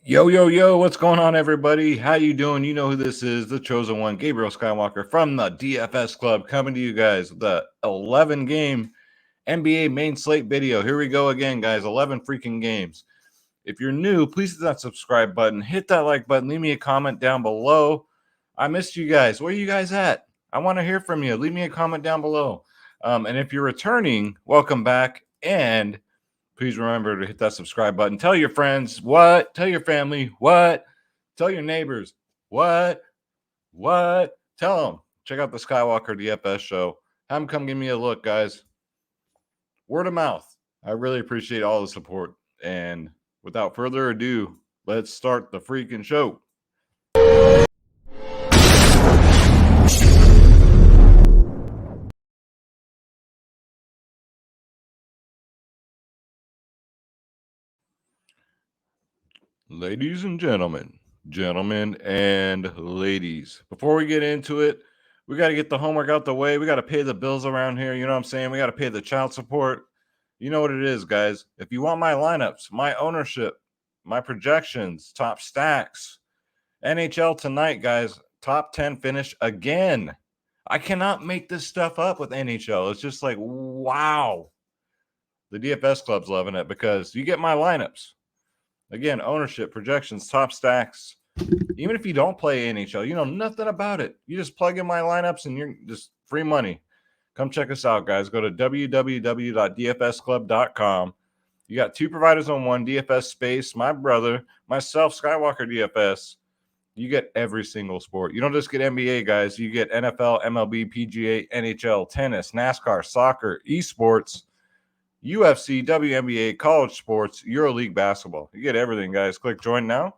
Yo, yo, yo, what's going on, everybody? How you doing? You know who this is, the chosen one, Gabriel Skywalker from the DFS Club, coming to you guys with the 11-game NBA main slate video. Here we go again, guys, 11 freaking games. If you're new, please hit that subscribe button, hit that like button, leave me a comment down below. I missed you guys. Where are you guys at? I want to hear from you. Leave me a comment down below. And if you're returning, welcome back, and please remember to hit that subscribe button. Tell your friends what? Tell your family what? Tell your neighbors what? What? Tell them. Check out the Skywalker DFS show. Have them come give me a look, guys. Word of mouth. I really appreciate all the support. And without further ado, let's start the freaking show. Ladies and gentlemen and ladies, before we get into it, we got to get the homework out the way. We got to pay the bills around here. You know what I'm saying? We got to pay the child support. You know what it is, guys. If you want my lineups, my ownership, my projections, top stacks, NHL tonight, guys, top 10 finish again. I cannot make this stuff up with NHL. It's just like, wow. The DFS Club's loving it because you get my lineups. Again, ownership, projections, top stacks. Even if you don't play NHL, you know nothing about it. You just plug in my lineups and you're just free money. Come check us out, guys. Go to www.dfsclub.com. You got two providers on one, DFS Space, my brother, myself, Skywalker DFS. You get every single sport. You don't just get NBA, guys. You get NFL, MLB, PGA, NHL, tennis, NASCAR, soccer, esports, UFC, WNBA, college sports, EuroLeague basketball. You get everything, guys. Click join now.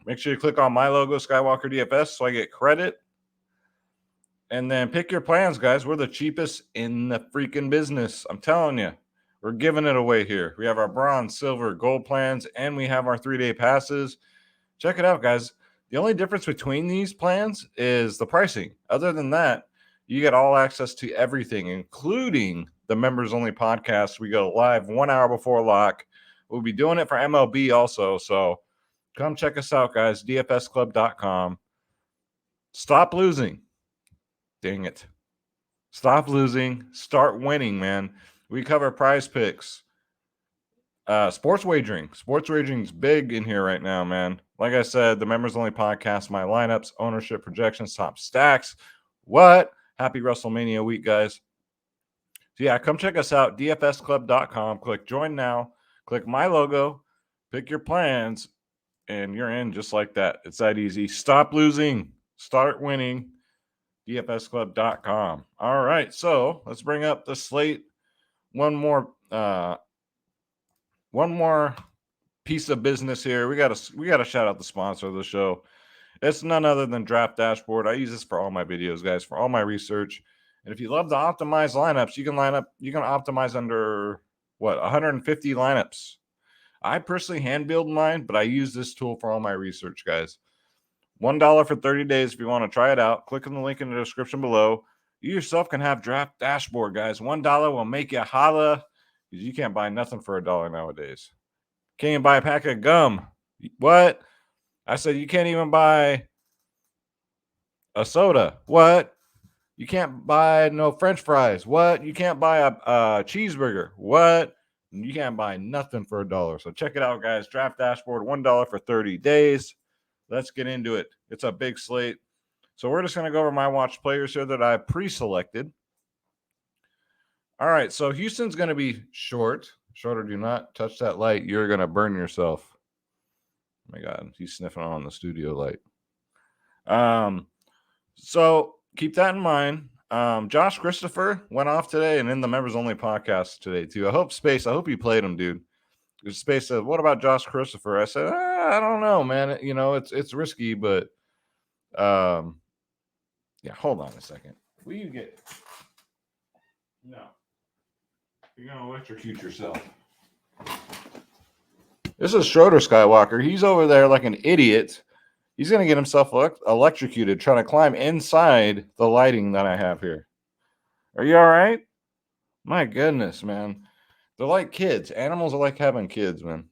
Make sure you click on my logo, Skywalker DFS, so I get credit. And then pick your plans, guys. We're the cheapest in the freaking business. I'm telling you, we're giving it away here. We have our bronze, silver, gold plans, and we have our 3-day passes. Check it out, guys. The only difference between these plans is the pricing. Other than that, you get all access to everything, including the members only podcast. We go live 1 hour before lock. We'll be doing it for MLB also. So come check us out, guys. DFSclub.com. Stop losing. Dang it. Stop losing. Start winning, man. We cover prize picks. Sports wagering. Sports wagering's big in here right now, man. Like I said, the members only podcast, my lineups, ownership, projections, top stacks. What? Happy WrestleMania week, guys. So yeah, come check us out, dfsclub.com. Click join now. Click my logo. Pick your plans, and you're in just like that. It's that easy. Stop losing. Start winning. dfsclub.com. All right, so let's bring up the slate. One more piece of business here. We gotta shout out the sponsor of the show. It's none other than Draft Dashboard. I use this for all my videos, guys, for all my research. And if you love to optimize lineups, you can optimize under 150 lineups. I personally hand build mine, but I use this tool for all my research, guys. $1 for 30 days if you want to try it out. Click on the link in the description below. You yourself can have Draft Dashboard, guys. $1 will make you holla because you can't buy nothing for $1 nowadays. Can't even buy a pack of gum. What? I said you can't even buy a soda. What? You can't buy no French fries. What? You can't buy a cheeseburger. What? You can't buy nothing for $1. So check it out, guys. Draft Dashboard, $1 for 30 days. Let's get into it. It's a big slate. So we're just going to go over my watch players here that I pre-selected. All right, so Houston's going to be short. Shorter, do not touch that light. You're going to burn yourself. Oh my God, he's sniffing on the studio light. So keep that in mind. Josh Christopher went off today and in the members only podcast today too. I hope you played him, dude. Space said, "What about Josh Christopher?" I said, "I don't know, man. You know, it's risky, but yeah. Hold on a second. Will you get? No, you're gonna electrocute yourself." This is Schroeder Skywalker. He's over there like an idiot. He's going to get himself electrocuted trying to climb inside the lighting that I have here. Are you all right? My goodness, man. They're like kids. Animals are like having kids, man.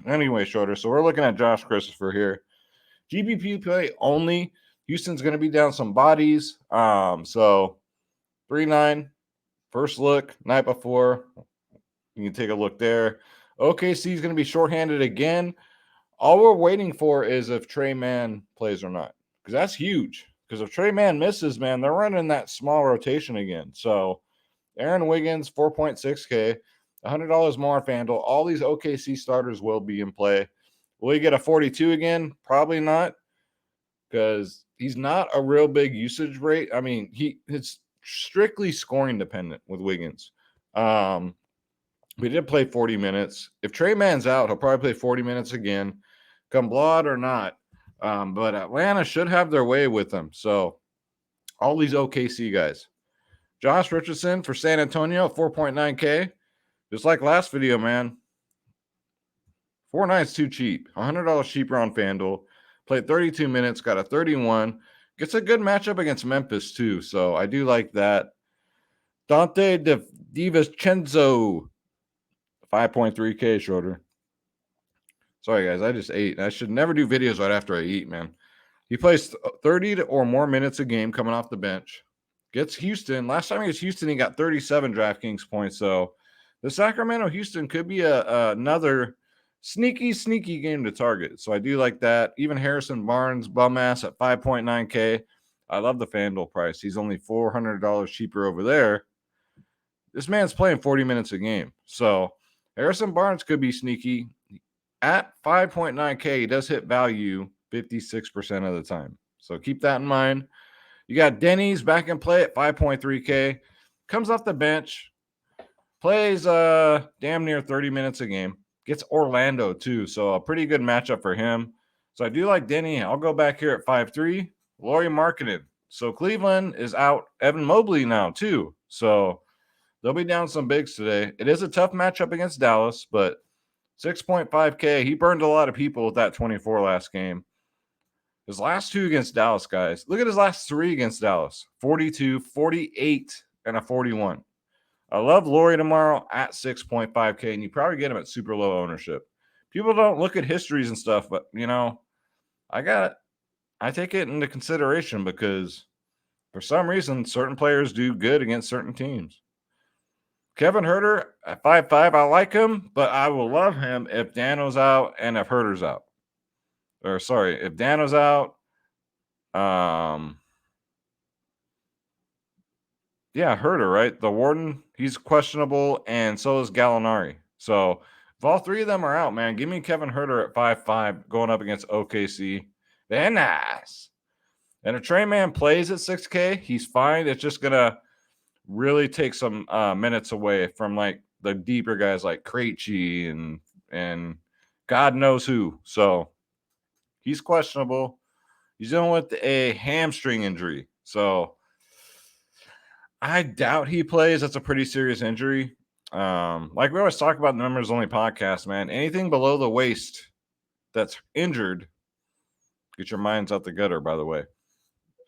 Anyway, Shorter. So we're looking at Josh Christopher here. GPP play only. Houston's going to be down some bodies. So 3-9. First look, night before. You can take a look there. OKC is going to be shorthanded again. All we're waiting for is if Trey Mann plays or not, because that's huge. Because if Trey Mann misses, man, they're running that small rotation again. So Aaron Wiggins, 4.6K, $100 more on FanDuel. All these OKC starters will be in play. Will he get a 42 again? Probably not, because he's not a real big usage rate. I mean, it's strictly scoring dependent with Wiggins. We did play 40 minutes. If Trey Mann's out, he'll probably play 40 minutes again, come blowout or not. But Atlanta should have their way with them. So all these OKC guys. Josh Richardson for San Antonio, 4.9K. Just like last video, man. 4.9 is too cheap. $100 cheaper on FanDuel. Played 32 minutes, got a 31. Gets a good matchup against Memphis, too. So I do like that. Dante DiVincenzo, 5.3K Shorter. Sorry, guys. I just ate. I should never do videos right after I eat, man. He plays 30 or more minutes a game coming off the bench. Gets Houston. Last time he was Houston, he got 37 DraftKings points. So the Sacramento-Houston could be another sneaky game to target. So I do like that. Even Harrison Barnes, bum ass at 5.9K. I love the FanDuel price. He's only $400 cheaper over there. This man's playing 40 minutes a game. So Harrison Barnes could be sneaky. At 5.9K, he does hit value 56% of the time. So keep that in mind. You got Denny's back in play at 5.3K. Comes off the bench. Plays damn near 30 minutes a game. Gets Orlando too. So a pretty good matchup for him. So I do like Denny. I'll go back here at 5.3. Lauri Markkanen. So Cleveland is out Evan Mobley now too. So they'll be down some bigs today. It is a tough matchup against Dallas, but 6.5K. He burned a lot of people with that 24 last game. His last two against Dallas, guys. Look at his last three against Dallas. 42, 48, and a 41. I love Lauri tomorrow at 6.5K, and you probably get him at super low ownership. People don't look at histories and stuff, but, I take it into consideration because for some reason, certain players do good against certain teams. Kevin Huerter at 5.5, I like him, but I will love him if Dano's out and if Huerter's out. If Dano's out, Huerter, right? The Warden, he's questionable, and so is Gallinari. So if all three of them are out, man, give me Kevin Huerter at 5.5 going up against OKC. Very nice. And if Trey Mann plays at 6K, he's fine. It's just gonna really take some minutes away from like the deeper guys like Krejci and God knows who. So he's questionable. He's dealing with a hamstring injury. So I doubt he plays. That's a pretty serious injury. Like we always talk about the Members Only podcast, man. Anything below the waist that's injured, get your minds out the gutter, by the way.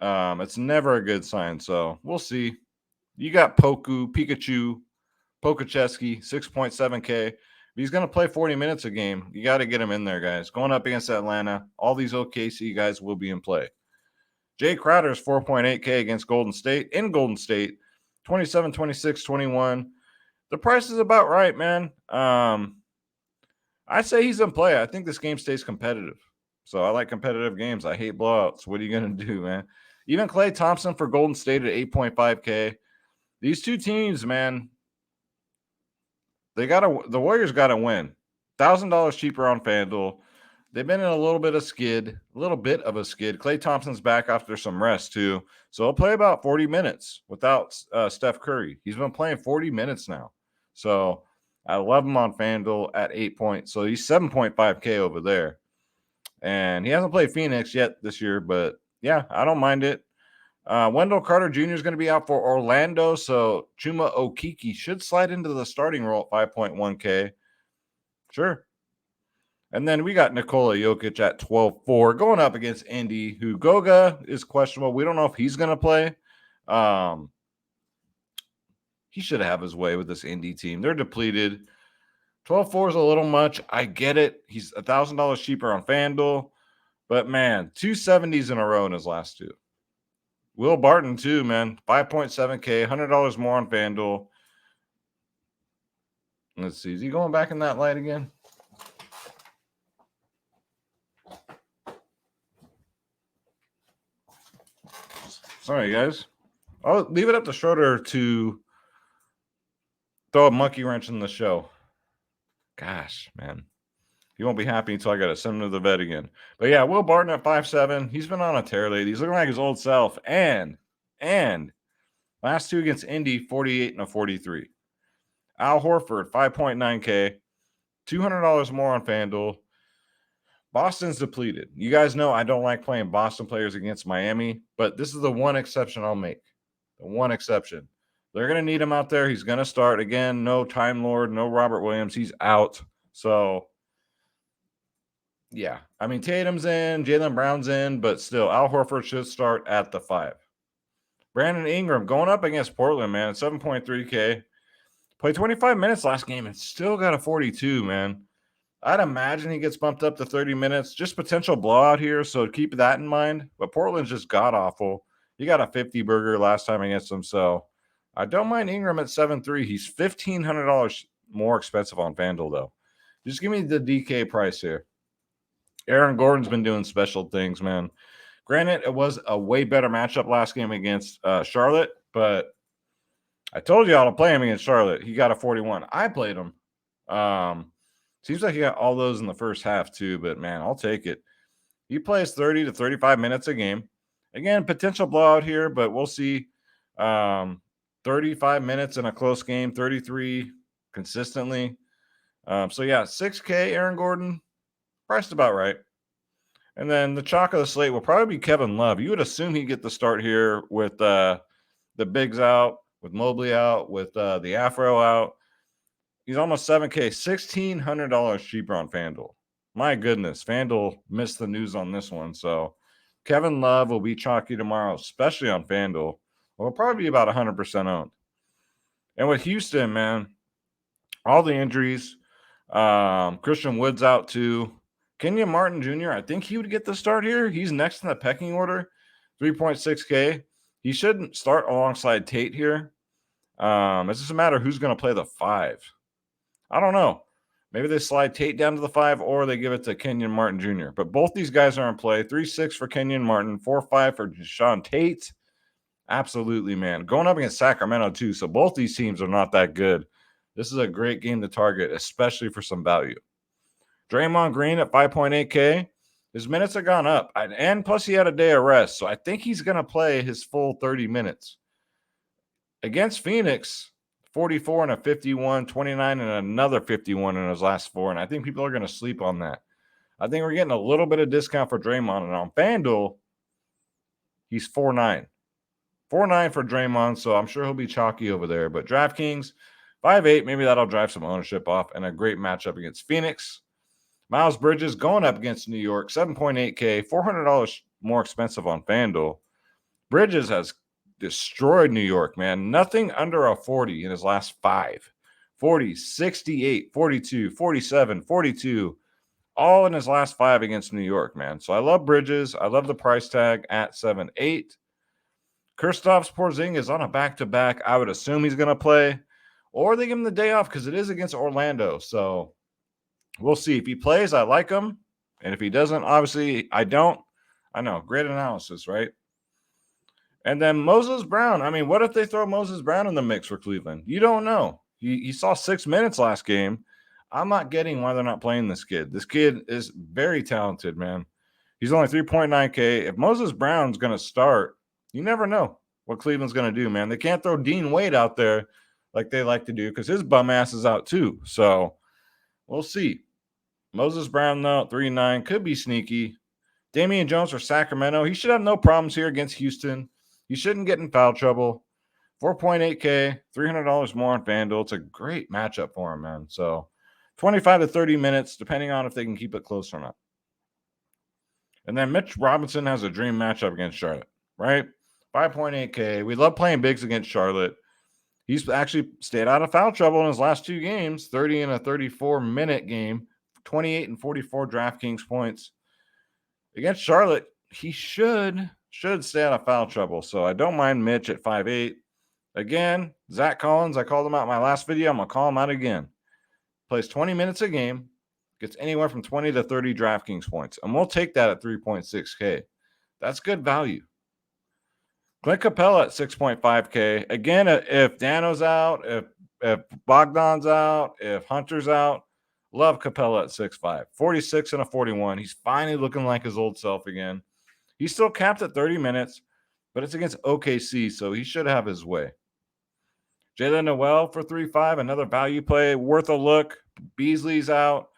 It's never a good sign. So we'll see. You got Pikachu, Pokacheski, 6.7K. If he's going to play 40 minutes a game, you got to get him in there, guys. Going up against Atlanta, all these OKC guys will be in play. Jay Crowder's 4.8K against Golden State. In Golden State, 27, 26, 21. The price is about right, man. I say he's in play. I think this game stays competitive. So I like competitive games. I hate blowouts. What are you going to do, man? Even Klay Thompson for Golden State at 8.5K. These two teams, man, the Warriors got to win. $1,000 cheaper on FanDuel. They've been in a little bit of a skid. Klay Thompson's back after some rest, too. So he'll play about 40 minutes without Steph Curry. He's been playing 40 minutes now. So I love him on FanDuel at 8 points. So he's 7.5K over there. And he hasn't played Phoenix yet this year, but yeah, I don't mind it. Wendell Carter Jr. is going to be out for Orlando, so Chuma Okeke should slide into the starting role at 5.1K. Sure. And then we got Nikola Jokic at 12.4 going up against Indy, who Goga is questionable. We don't know if he's going to play. He should have his way with this Indy team. They're depleted. 12.4 is a little much. I get it. He's $1,000 cheaper on FanDuel. But, man, 270s in a row in his last two. Will Barton, too, man. 5.7K, $100 more on FanDuel. Let's see. Is he going back in that light again? Sorry, guys. I'll leave it up to Schroeder to throw a monkey wrench in the show. Gosh, man. He won't be happy until I got to send him to the vet again. But, yeah, Will Barton at 5.7. He's been on a tear lately. He's looking like his old self. And last two against Indy, 48 and a 43. Al Horford, 5.9K. $200 more on FanDuel. Boston's depleted. You guys know I don't like playing Boston players against Miami, but this is the one exception I'll make. The one exception. They're going to need him out there. He's going to start. Again, no Time Lord, no Robert Williams. He's out. So, yeah. I mean, Tatum's in, Jaylen Brown's in, but still, Al Horford should start at the 5. Brandon Ingram going up against Portland, man. 7.3K. Played 25 minutes last game and still got a 42, man. I'd imagine he gets bumped up to 30 minutes. Just potential blowout here, so keep that in mind. But Portland's just god-awful. He got a 50 burger last time against them, so I don't mind Ingram at 7.3. He's $1,500 more expensive on FanDuel, though. Just give me the DK price here. Aaron Gordon's been doing special things, man. Granted, it was a way better matchup last game against Charlotte, but I told you all to play him against Charlotte. He got a 41. I played him. Seems like he got all those in the first half too, but man, I'll take it. He plays 30 to 35 minutes a game. Again, potential blowout here, but we'll see. 35 minutes in a close game, 33 consistently. So yeah, 6K Aaron Gordon, priced about right. And then the chalk of the slate will probably be Kevin Love. You would assume he'd get the start here with the bigs out, with Mobley out, with the Afro out. He's almost 7K, $1,600 cheaper on FanDuel. My goodness, FanDuel missed the news on this one. So Kevin Love will be chalky tomorrow, especially on FanDuel. Will probably be about 100% owned. And with Houston, man, all the injuries. Christian Wood's out too. Kenyon Martin Jr., I think he would get the start here. He's next in the pecking order, 3.6K. He shouldn't start alongside Tate here. It's just a matter of who's going to play the 5. I don't know. Maybe they slide Tate down to the 5 or they give it to Kenyon Martin Jr. But both these guys are in play. 3.6 for Kenyon Martin, 4.5 for Deshaun Tate. Absolutely, man. Going up against Sacramento, too. So both these teams are not that good. This is a great game to target, especially for some value. Draymond Green at 5.8K. His minutes have gone up. And plus he had a day of rest. So I think he's going to play his full 30 minutes. Against Phoenix, 44 and a 51, 29 and another 51 in his last 4. And I think people are going to sleep on that. I think we're getting a little bit of discount for Draymond. And on FanDuel, he's 4.9. 4.9 for Draymond, so I'm sure he'll be chalky over there. But DraftKings, 5.8, maybe that'll drive some ownership off. And a great matchup against Phoenix. Miles Bridges going up against New York, 7.8K, $400 more expensive on FanDuel. Bridges has destroyed New York, man. Nothing under a 40 in his last 5. 40, 68, 42, 47, 42, all in his last 5 against New York, man. So I love Bridges. I love the price tag at 7.8. Kristaps Porzingis on a back-to-back. I would assume he's going to play. Or they give him the day off because it is against Orlando. So we'll see. If he plays, I like him. And if he doesn't, obviously, I don't. I know. Great analysis, right? And then Moses Brown. I mean, what if they throw Moses Brown in the mix for Cleveland? You don't know. He saw 6 minutes last game. I'm not getting why they're not playing this kid. This kid is very talented, man. He's only 3.9K. If Moses Brown's going to start, you never know what Cleveland's going to do, man. They can't throw Dean Wade out there like they like to do because his bum ass is out too. So we'll see. Moses Brown, though, 3.9, could be sneaky. Damian Jones for Sacramento. He should have no problems here against Houston. He shouldn't get in foul trouble. 4.8K, $300 more on FanDuel. It's a great matchup for him, man. So 25 to 30 minutes, depending on if they can keep it close or not. And then Mitch Robinson has a dream matchup against Charlotte, right? 5.8K. We love playing bigs against Charlotte. He's actually stayed out of foul trouble in his last 2 games, 30 and a 34-minute game, 28 and 44 DraftKings points. Against Charlotte, he should stay out of foul trouble. So I don't mind Mitch at 5'8". Again, Zach Collins, I called him out in my last video. I'm going to call him out again. Plays 20 minutes a game, gets anywhere from 20 to 30 DraftKings points. And we'll take that at 3.6K. That's good value. Clint Capella at 6.5K. Again, if Dano's out, if Bogdan's out, if Hunter's out, love Capella at 6'5". 46 and a 41. He's finally looking like his old self again. He's still capped at 30 minutes, but it's against OKC, so he should have his way. Jalen Noel for 3.5, another value play, worth a look. Beasley's out.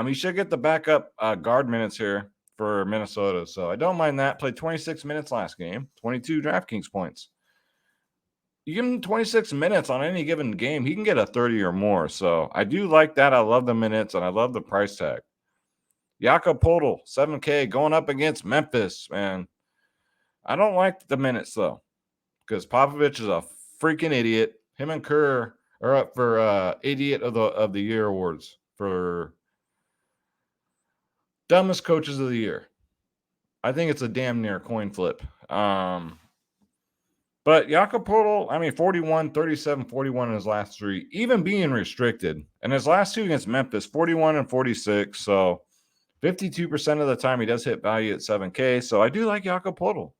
He should get the backup guard minutes here for Minnesota, so I don't mind that. Played 26 minutes last game, 22 DraftKings points. You give him 26 minutes on any given game, he can get a 30 or more. So I do like that. I love the minutes, and I love the price tag. Jakob Poeltl, 7K, going up against Memphis, man. I don't like the minutes, though, because Popovich is a freaking idiot. Him and Kerr are up for Idiot of the Year awards for dumbest coaches of the year. I think it's a damn near coin flip. But Jakob Poeltl, 41, 37, 41 in his last 3, even being restricted. And his last 2 against Memphis, 41 and 46. So 52% of the time he does hit value at 7K. So I do like Jakob Poeltl.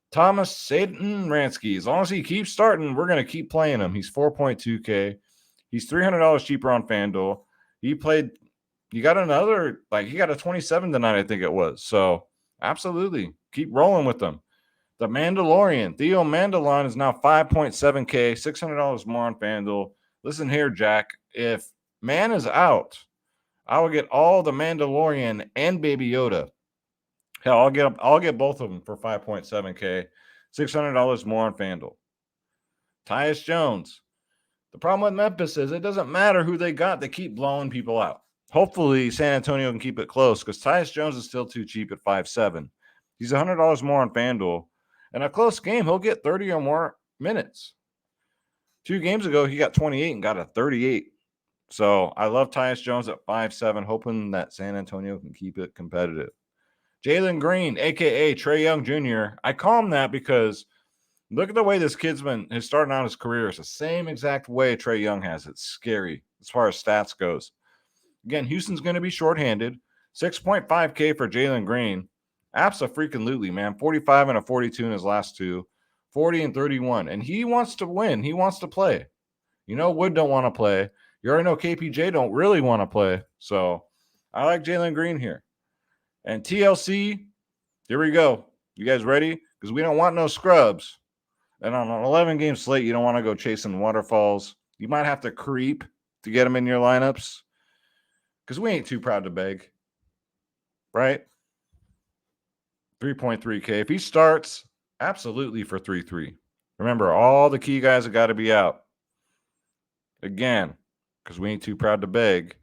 Thomas Satoransky, as long as he keeps starting, we're going to keep playing him. He's 4.2K. He's $300 cheaper on FanDuel. He got a 27 tonight, I think it was. So absolutely, keep rolling with them. The Mandalorian, Theo Mandalon, is now 5.7K, $600 more on FanDuel. Listen here, Jack. If Man is out, I will get all the Mandalorian and Baby Yoda. Hell, I'll get both of them for 5.7K, $600 more on FanDuel. Tyus Jones. The problem with Memphis is it doesn't matter who they got; they keep blowing people out. Hopefully, San Antonio can keep it close because Tyus Jones is still too cheap at 5.7. He's $100 more on FanDuel. In a close game, he'll get 30 or more minutes. 2 games ago, he got 28 and got a 38. So I love Tyus Jones at 5.7, hoping that San Antonio can keep it competitive. Jalen Green, a.k.a. Trae Young Jr. I call him that because look at the way this kid's is starting out his career. It's the same exact way Trae Young has. It's scary as far as stats goes. Again, Houston's going to be shorthanded. 6.5K for Jalen Green. Abso-freaking-lutely, man. 45 and a 42 in his last 2. 40 and 31. And he wants to win. He wants to play. You know Wood don't want to play. You already know KPJ don't really want to play. So I like Jalen Green here. And TLC, here we go. You guys ready? Because we don't want no scrubs. And on an 11-game slate, you don't want to go chasing waterfalls. You might have to creep to get them in your lineups. Because we ain't too proud to beg. Right? 3.3K. If he starts, absolutely for 3.3. Remember, all the key guys have got to be out. Again, because we ain't too proud to beg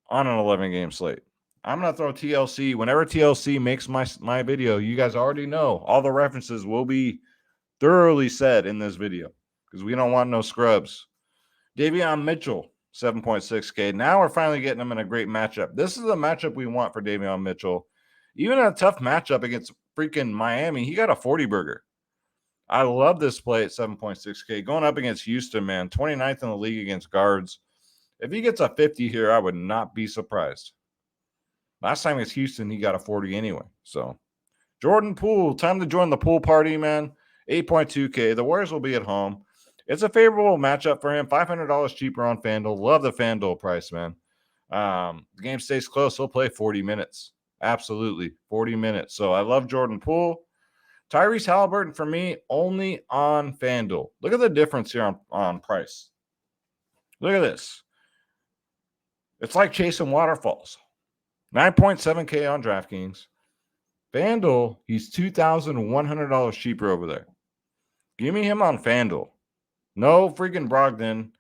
on an 11-game slate. I'm going to throw TLC. Whenever TLC makes my video, you guys already know all the references will be thoroughly said in this video because we don't want no scrubs. Davion Mitchell, 7.6K. Now we're finally getting him in a great matchup. This is the matchup we want for Davion Mitchell. Even in a tough matchup against freaking Miami, he got a 40-burger. I love this play at 7.6K. Going up against Houston, man, 29th in the league against guards. If he gets a 50 here, I would not be surprised. Last time against Houston, he got a 40 anyway. So, Jordan Poole, time to join the pool party, man. 8.2K. The Warriors will be at home. It's a favorable matchup for him. $500 cheaper on FanDuel. Love the FanDuel price, man. The game stays close. He'll play 40 minutes. Absolutely. 40 minutes. So, I love Jordan Poole. Tyrese Halliburton, for me, only on FanDuel. Look at the difference here on price. Look at this. It's like chasing waterfalls. 9.7K on DraftKings. FanDuel, he's $2,100 cheaper over there. Give me him on FanDuel. No freaking Brogdon,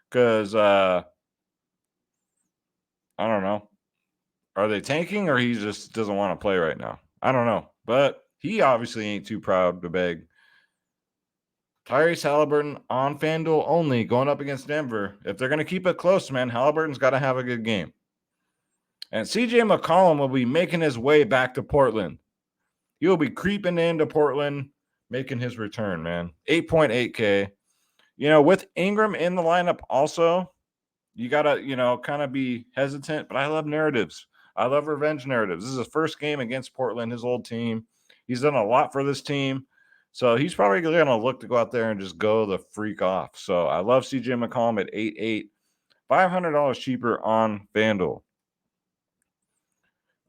because I don't know. Are they tanking or he just doesn't want to play right now? I don't know. But he obviously ain't too proud to beg. Tyrese Halliburton on FanDuel only, going up against Denver. If they're going to keep it close, man, Halliburton's got to have a good game. And CJ McCollum will be making his way back to Portland. He will be creeping into Portland, making his return, man. 8.8K. With Ingram in the lineup also, you got to, kind of be hesitant, but I love narratives. I love revenge narratives. This is his first game against Portland, his old team. He's done a lot for this team. So he's probably going to look to go out there and just go the freak off. So I love CJ McCollum at 8.8, $500 cheaper on FanDuel.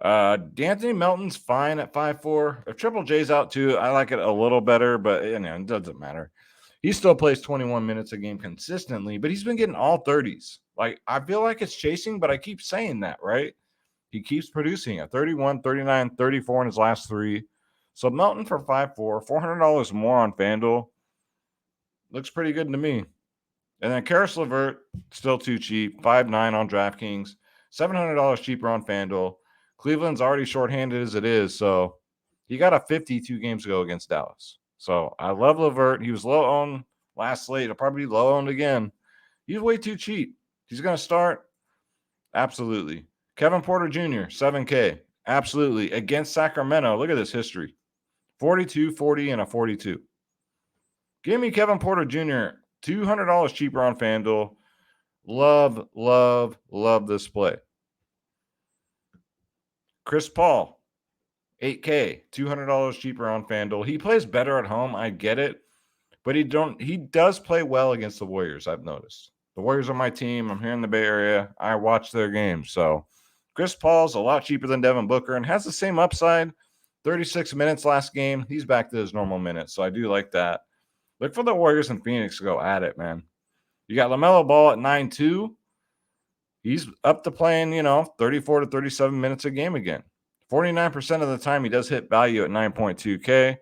D'Anthony Melton's fine at 5.4. If Triple J's out too, I like it a little better, but it doesn't matter. He still plays 21 minutes a game consistently, but he's been getting all 30s. Like, I feel like it's chasing, but I keep saying that, right? He keeps producing at 31, 39, 34 in his last three. So Melton for 5.4, $400 more on FanDuel. Looks pretty good to me. And then Karis LeVert, still too cheap, 5.9 on DraftKings, $700 cheaper on FanDuel. Cleveland's already shorthanded as it is, so he got a 52 games ago against Dallas. So I love LeVert. He was low owned last slate. He'll probably be low owned again. He's way too cheap. He's going to start? Absolutely. Kevin Porter Jr., 7K. Absolutely. Against Sacramento. Look at this history. 42, 40, and a 42. Give me Kevin Porter Jr., $200 cheaper on FanDuel. Love, love, love this play. Chris Paul, 8K, $200 cheaper on FanDuel. He plays better at home. I get it. But he does play well against the Warriors, I've noticed. The Warriors are my team. I'm here in the Bay Area. I watch their games. So Chris Paul's a lot cheaper than Devin Booker and has the same upside. 36 minutes last game. He's back to his normal minutes. So I do like that. Look for the Warriors and Phoenix to go at it, man. You got LaMelo Ball at 9.2. He's up to playing, 34 to 37 minutes a game again. 49% of the time he does hit value at 9.2K.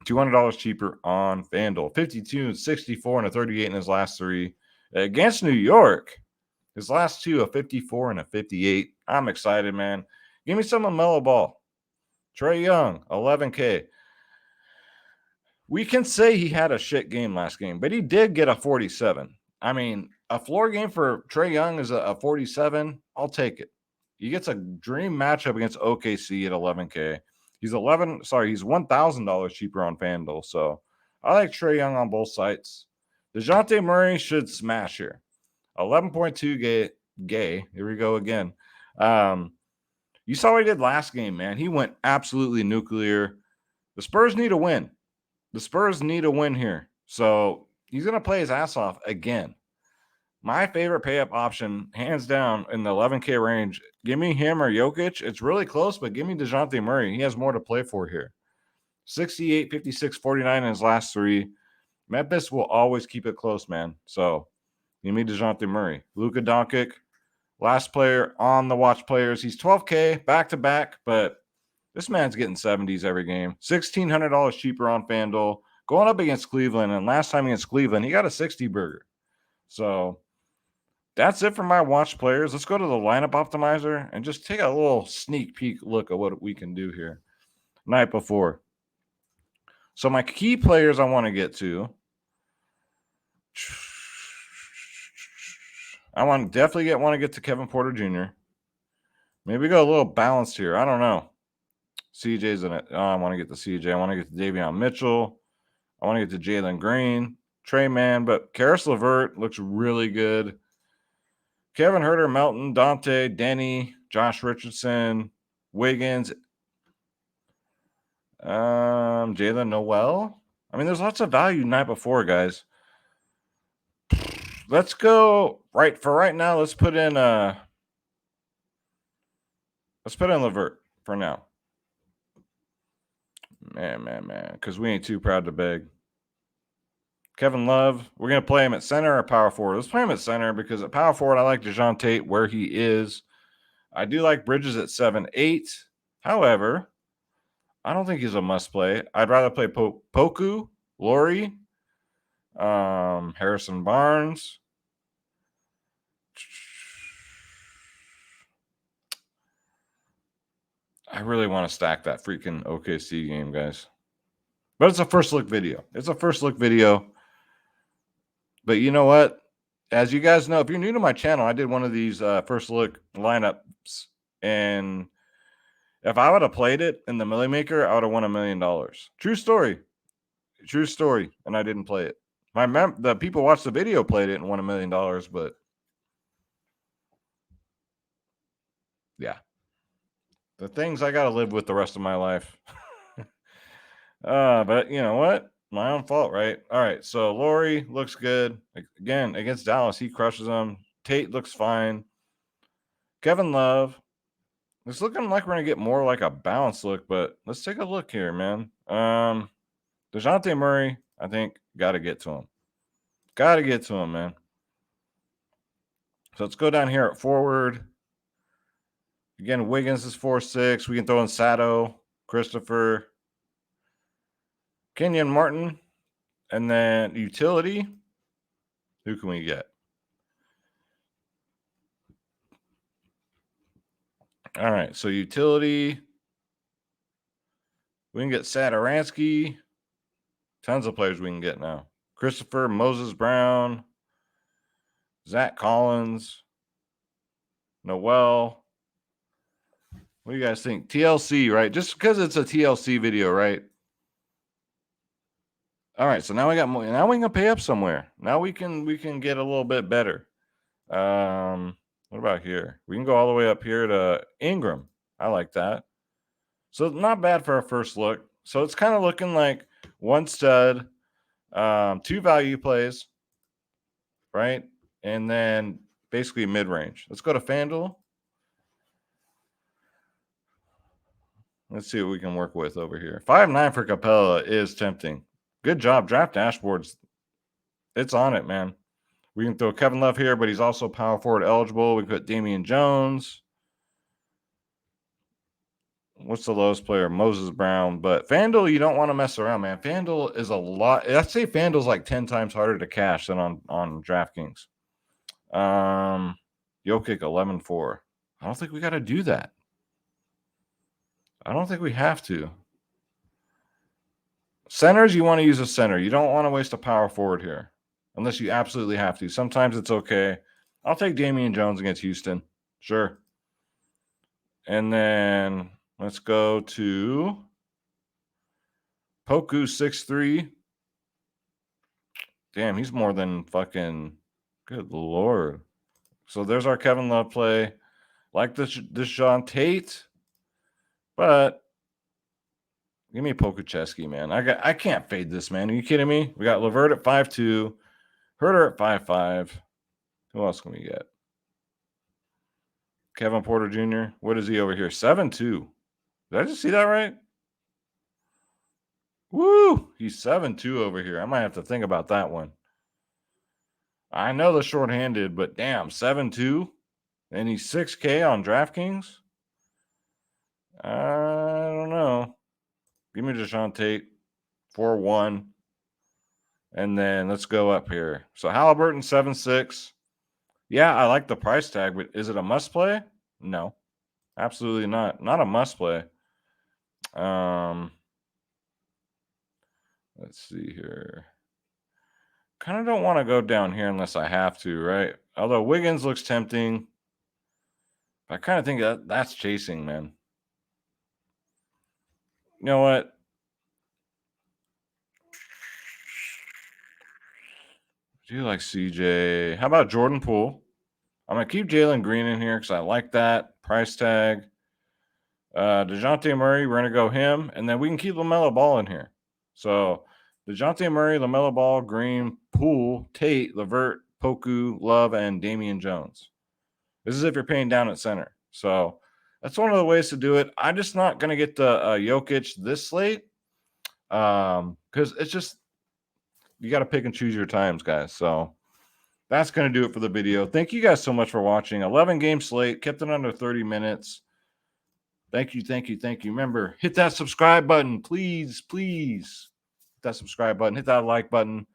$200 cheaper on FanDuel. 52, 64, and a 38 in his last three. Against New York, his last two, a 54 and a 58. I'm excited, man. Give me some LaMelo Ball. Trae Young, 11K. We can say he had a shit game last game, but he did get a 47. I mean, a floor game for Trae Young is a 47. I'll take it. He gets a dream matchup against OKC at 11K. He's $1,000 cheaper on FanDuel. So I like Trae Young on both sides. DeJounte Murray should smash here. 11.2 gay. Here we go again. You saw what he did last game, man. He went absolutely nuclear. The Spurs need a win. The Spurs need a win here. So he's going to play his ass off again. My favorite pay-up option, hands down, in the 11K range. Give me him or Jokic. It's really close, but give me DeJounte Murray. He has more to play for here. 68, 56, 49 in his last three. Memphis will always keep it close, man. So give me DeJounte Murray. Luka Doncic, last player on the watch players. He's 12K back-to-back, but this man's getting 70s every game. $1,600 cheaper on FanDuel. Going up against Cleveland, and last time against Cleveland, he got a 60 burger. So that's it for my watch players. Let's go to the lineup optimizer and just take a little sneak peek look at what we can do here night before. So my key players I want to get to. I want to get to Kevin Porter Jr. Maybe go a little balanced here. I don't know. CJ's in it. Oh, I want to get to CJ. I want to get to Davion Mitchell. I want to get to Jalen Green, Trey Man, but Karis LeVert looks really good. Kevin Huerter, Melton, Dante, Denny, Josh Richardson, Wiggins, Jalen Noel. I mean, there's lots of value night before, guys. Let's go right now. Let's put in LeVert for now. Man, because we ain't too proud to beg. Kevin Love, we're going to play him at center or power forward? Let's play him at center because at power forward, I like DeJounte Tate where he is. I do like Bridges at 7-8. However, I don't think he's a must play. I'd rather play Poku, Laurie, Harrison Barnes. I really want to stack that freaking OKC game, guys. But it's a first look video. It's a first look video. But you know what? As you guys know, if you're new to my channel, I did one of these first look lineups. And if I would have played it in the Millie Maker, I would have won $1 million. True story. True story. And I didn't play it. The people watched the video, played it, and won $1 million. But yeah, the things I got to live with the rest of my life. But you know what? My own fault, right? All right. So Laurie looks good. Again, against Dallas, he crushes them. Tate looks fine. Kevin Love. It's looking like we're going to get more like a balanced look, but let's take a look here, man. DeJounte Murray, I think, got to get to him. Got to get to him, man. So let's go down here at forward. Again, Wiggins is 4-6. We can throw in Sato, Christopher, Kenyon Martin, and then utility. Who can we get? All right, so utility. We can get Satoransky. Tons of players we can get now. Christopher, Moses Brown, Zach Collins, Noel. What do you guys think? TLC, right? Just because it's a TLC video, right? All right, so now we got more. Now we can pay up somewhere. Now we can get a little bit better. What about here? We can go all the way up here to Ingram. I like that. So not bad for our first look. So it's kind of looking like one stud, 2 value plays, right? And then basically mid-range. Let's go to FanDuel. Let's see what we can work with over here. 5.9 for Capella is tempting. Good job. Draft dashboards. It's on it, man. We can throw Kevin Love here, but he's also power forward eligible. We put Damian Jones. What's the lowest player? Moses Brown. But FanDuel, you don't want to mess around, man. FanDuel is a lot. I'd say FanDuel's like 10 times harder to cash than on DraftKings. Jokic 11-4. I don't think we got to do that. I don't think we have to. Centers, you want to use a center. You don't want to waste a power forward here unless you absolutely have to. Sometimes it's okay. I'll take Damian Jones against Houston. Sure. And then let's go to Poku 6'3". Damn, he's more than fucking good Lord. So there's our Kevin Love play. Like this Sean Tate. But give me Pokuchevsky, man. I can't fade this, man. Are you kidding me? We got LeVert at 5'2", Herter at 5'5". Who else can we get? Kevin Porter Jr. What is he over here? 7'2". Did I just see that right? Woo! He's 7'2" over here. I might have to think about that one. I know the shorthanded, but damn, 7'2", and he's 6K on DraftKings. I don't know. Give me Deshaun Tate, 4-1. And then let's go up here. So Halliburton, 7'6". Yeah, I like the price tag, but is it a must play? No, absolutely not. Not a must play. Let's see here. Kind of don't want to go down here unless I have to, right? Although Wiggins looks tempting. I kind of think that's chasing, man. You know what? Do you like CJ? How about Jordan Poole? I'm going to keep Jalen Green in here because I like that price tag. DeJounte Murray, we're going to go him. And then we can keep LaMelo Ball in here. So DeJounte Murray, LaMelo Ball, Green, Poole, Tate, LeVert, Poku, Love, and Damian Jones. This is if you're paying down at center. So that's one of the ways to do it. I'm just not going to get the Jokic this slate because it's just you got to pick and choose your times, guys. So that's going to do it for the video. Thank you guys so much for watching. 11-game slate. Kept it under 30 minutes. Thank you, thank you, thank you. Remember, hit that subscribe button. Please, please. Hit that subscribe button. Hit that like button.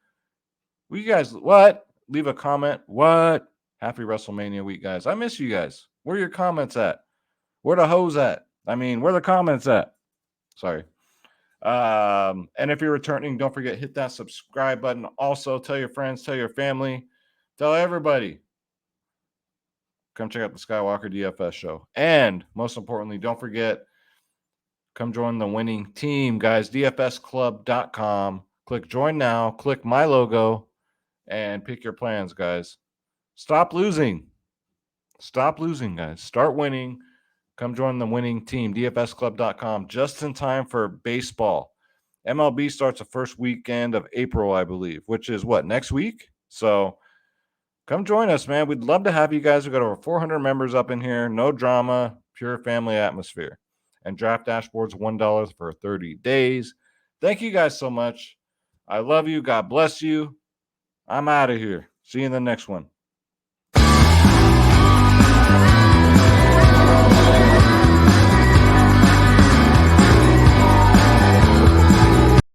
Will you guys, what? Leave a comment. What? Happy WrestleMania week, guys. I miss you guys. Where are your comments at? Where the hoes at? I mean, where the comments at? Sorry. And if you're returning, don't forget, hit that subscribe button. Also, tell your friends, tell your family, tell everybody. Come check out the Skywalker DFS show. And most importantly, don't forget, come join the winning team, guys. DFSclub.com. Click join now, click my logo, and pick your plans, guys. Stop losing. Stop losing, guys. Start winning. Come join the winning team, DFSclub.com, just in time for baseball. MLB starts the first weekend of April, I believe, which is what, next week? So come join us, man. We'd love to have you guys. We've got over 400 members up in here. No drama, pure family atmosphere. And Draft Dashboard's $1 for 30 days. Thank you guys so much. I love you. God bless you. I'm out of here. See you in the next one.